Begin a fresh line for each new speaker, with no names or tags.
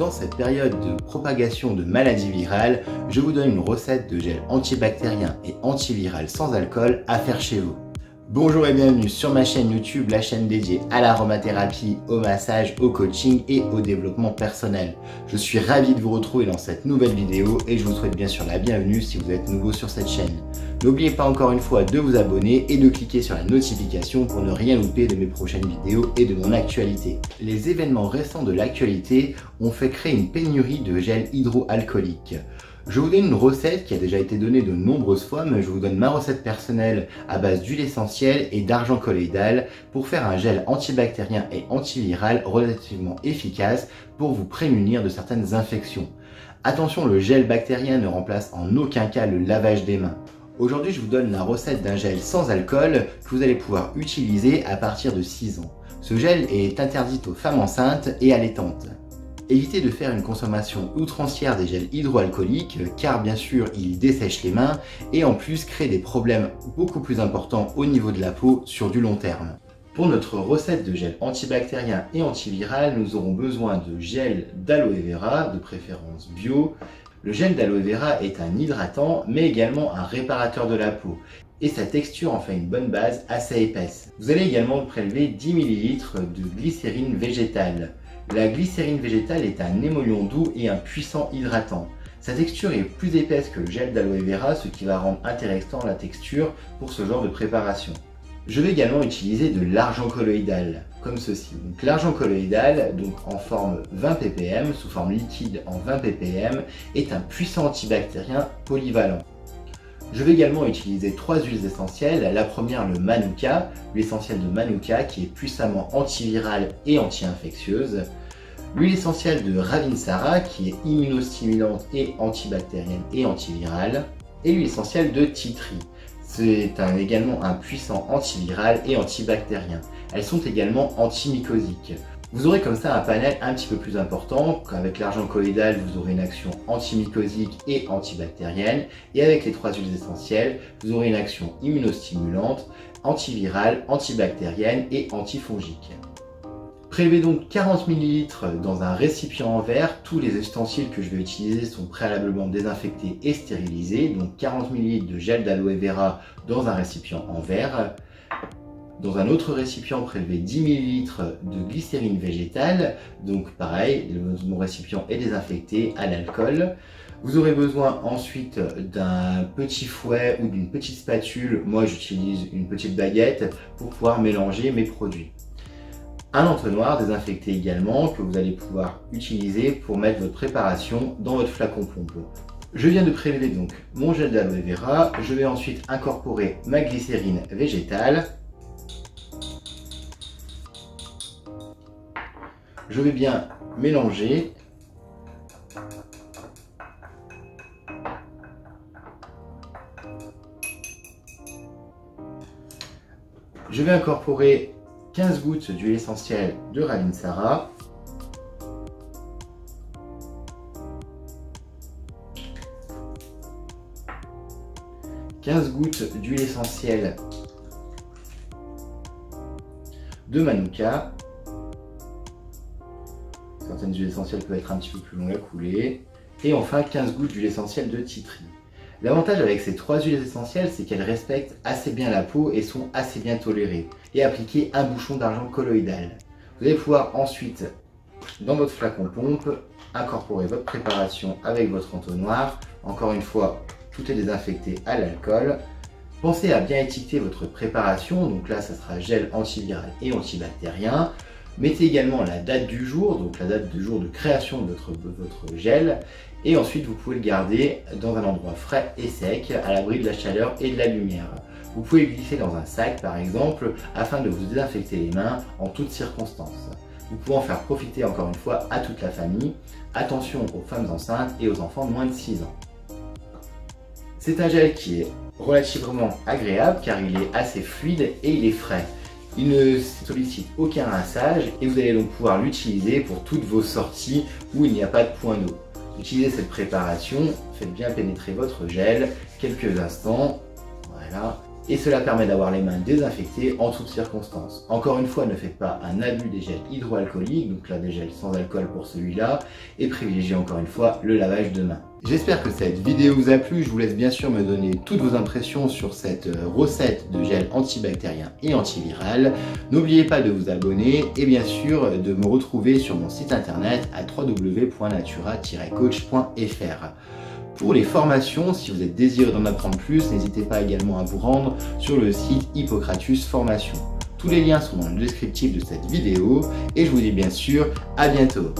Dans cette période de propagation de maladies virales, je vous donne une recette de gel antibactérien et antiviral sans alcool à faire chez vous. Bonjour et bienvenue sur ma chaîne YouTube, la chaîne dédiée à l'aromathérapie, au massage, au coaching et au développement personnel. Je suis ravi de vous retrouver dans cette nouvelle vidéo et je vous souhaite bien sûr la bienvenue si vous êtes nouveau sur cette chaîne. N'oubliez pas encore une fois de vous abonner et de cliquer sur la notification pour ne rien louper de mes prochaines vidéos et de mon actualité. Les événements récents de l'actualité ont fait créer une pénurie de gel hydroalcoolique. Je vous donne une recette qui a déjà été donnée de nombreuses fois, mais je vous donne ma recette personnelle à base d'huile essentielle et d'argent colloïdal pour faire un gel antibactérien et antiviral relativement efficace pour vous prémunir de certaines infections. Attention, le gel bactérien ne remplace en aucun cas le lavage des mains. Aujourd'hui, je vous donne la recette d'un gel sans alcool que vous allez pouvoir utiliser à partir de 6 ans. Ce gel est interdit aux femmes enceintes et allaitantes. Évitez de faire une consommation outrancière des gels hydroalcooliques car bien sûr ils dessèchent les mains et en plus créent des problèmes beaucoup plus importants au niveau de la peau sur du long terme. Pour notre recette de gel antibactérien et antiviral, nous aurons besoin de gel d'aloe vera, de préférence bio. Le gel d'aloe vera est un hydratant mais également un réparateur de la peau et sa texture en fait une bonne base assez épaisse. Vous allez également prélever 10 ml de glycérine végétale. La glycérine végétale est un émollient doux et un puissant hydratant. Sa texture est plus épaisse que le gel d'aloe vera, ce qui va rendre intéressant la texture pour ce genre de préparation. Je vais également utiliser de l'argent colloïdal, comme ceci. L'argent colloïdal, en forme 20 ppm, sous forme liquide en 20 ppm, est un puissant antibactérien polyvalent. Je vais également utiliser 3 huiles essentielles. La première, le Manuka, l'huile essentielle de Manuka qui est puissamment antivirale et anti-infectieuse. L'huile essentielle de Ravinsara qui est immunostimulante et antibactérienne et antivirale. Et l'huile essentielle de Tea Tree. C'est également un puissant antiviral et antibactérien. Elles sont également antimycosiques. Vous aurez comme ça un panel un petit peu plus important. Avec l'argent colloïdal, vous aurez une action antimycosique et antibactérienne. Et avec les 3 huiles essentielles, vous aurez une action immunostimulante, antivirale, antibactérienne et antifongique. Prélevez donc 40 ml dans un récipient en verre. Tous les ustensiles que je vais utiliser sont préalablement désinfectés et stérilisés. Donc 40 ml de gel d'aloe vera dans un récipient en verre. Dans un autre récipient, prélevez 10 ml de glycérine végétale. Donc pareil, mon récipient est désinfecté à l'alcool. Vous aurez besoin ensuite d'un petit fouet ou d'une petite spatule. Moi, j'utilise une petite baguette pour pouvoir mélanger mes produits. Un entonnoir désinfecté également que vous allez pouvoir utiliser pour mettre votre préparation dans votre flacon pompe. Je viens de prélever donc mon gel d'aloe vera. Je vais ensuite incorporer ma glycérine végétale. Je vais bien mélanger. Je vais incorporer 15 gouttes d'huile essentielle de Ravinsara. « 15 gouttes d'huile essentielle de Manuka. Certaines huiles essentielles peuvent être un petit peu plus longues à couler. Et enfin 15 gouttes d'huile essentielle de Tea Tree. L'avantage avec ces 3 huiles essentielles, c'est qu'elles respectent assez bien la peau et sont assez bien tolérées. Et appliquer un bouchon d'argent colloïdal. Vous allez pouvoir ensuite, dans votre flacon pompe, incorporer votre préparation avec votre entonnoir. Encore une fois, tout est désinfecté à l'alcool. Pensez à bien étiqueter votre préparation. Donc là, ça sera gel antiviral et antibactérien. Mettez également la date du jour, donc la date du jour de création de votre gel. Et ensuite, vous pouvez le garder dans un endroit frais et sec, à l'abri de la chaleur et de la lumière. Vous pouvez le glisser dans un sac, par exemple, afin de vous désinfecter les mains en toutes circonstances. Vous pouvez en faire profiter encore une fois à toute la famille. Attention aux femmes enceintes et aux enfants de moins de 6 ans. C'est un gel qui est relativement agréable car il est assez fluide et il est frais. Il ne sollicite aucun rinçage et vous allez donc pouvoir l'utiliser pour toutes vos sorties où il n'y a pas de point d'eau. Utilisez cette préparation, faites bien pénétrer votre gel quelques instants, voilà, Et cela permet d'avoir les mains désinfectées en toutes circonstances. Encore une fois, ne faites pas un abus des gels hydroalcooliques, donc là des gels sans alcool pour celui-là, et privilégiez encore une fois le lavage de mains. J'espère que cette vidéo vous a plu. Je vous laisse bien sûr me donner toutes vos impressions sur cette recette de gel antibactérien et antiviral. N'oubliez pas de vous abonner et bien sûr de me retrouver sur mon site internet à www.natura-coach.fr. Pour les formations, si vous êtes désireux d'en apprendre plus, n'hésitez pas également à vous rendre sur le site Hippocratus Formation. Tous les liens sont dans le descriptif de cette vidéo et je vous dis bien sûr à bientôt.